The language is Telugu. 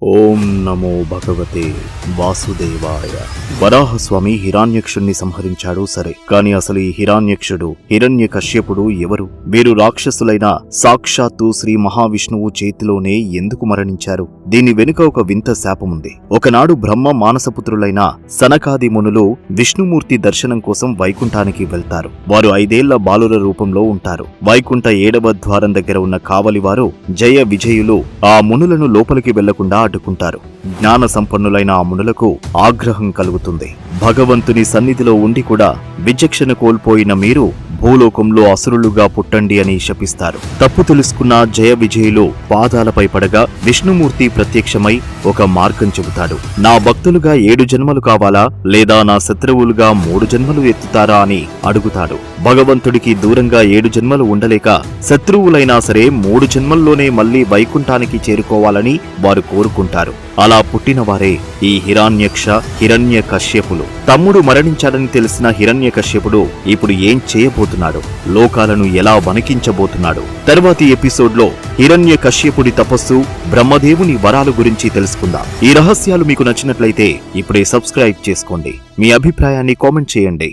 ఓం నమో భగవతే వాసుదేవాయ. వరాహస్వామి హిరణ్యక్షుణ్ణి సంహరించాడు సరే, కాని అసలు ఈ హిరణ్యక్షుడు హిరణ్యకశ్యపుడు ఎవరు? వీరు రాక్షసులైన సాక్షాత్తు శ్రీ మహావిష్ణువు చేతిలోనే ఎందుకు మరణించారు? దీని వెనుక ఒక వింత శాపముంది. ఒకనాడు బ్రహ్మ మానసపుత్రులైన సనకాది మునులు విష్ణుమూర్తి దర్శనం కోసం వైకుంఠానికి వెళ్తారు. వారు 5 ఏళ్ల బాలుర రూపంలో ఉంటారు. వైకుంఠ 7వ ద్వారం దగ్గర ఉన్న కావలివారు జయ విజయులు ఆ మునులను లోపలికి వెళ్లకుండా అడ్డుకుంటారు. జ్ఞాన సంపన్నులైన ఆ మునులకు ఆగ్రహం కలుగుతుంది. భగవంతుని సన్నిధిలో ఉండి కూడా విచక్షణ కోల్పోయిన మీరు భూలోకంలో అసురులుగా పుట్టండి అని శపిస్తారు. తప్పు తెలుసుకున్న జయ విజయులు పాదాలపై పడగా విష్ణుమూర్తి ప్రత్యక్షమై ఒక మార్గం చెబుతాడు. నా భక్తులుగా 7 జన్మలు కావాలా, లేదా నా శత్రువులుగా 3 జన్మలు ఎత్తుతారా అని అడుగుతాడు. భగవంతుడికి దూరంగా 7 జన్మలు ఉండలేక శత్రువులైనా సరే 3 జన్మల్లోనే మళ్లీ వైకుంఠానికి చేరుకోవాలని వారు కోరుకుంటారు. అలా పుట్టిన వారే ఈ హిరణ్యకశ్యపులు. తమ్ముడు మరణించాడని తెలిసిన హిరణ్యకశ్యపుడు ఇప్పుడు ఏం చేయబోతున్నాడు? లోకాలను ఎలా వణికించబోతున్నాడు? తర్వాతి ఎపిసోడ్లో హిరణ్యకశ్యపుడి తపస్సు, బ్రహ్మదేవుని వరాలు గురించి తెలుసుకుందాం. ఈ రహస్యాలు మీకు నచ్చినట్లయితే ఇప్పుడే సబ్స్క్రైబ్ చేసుకోండి. మీ అభిప్రాయాన్ని కామెంట్ చేయండి.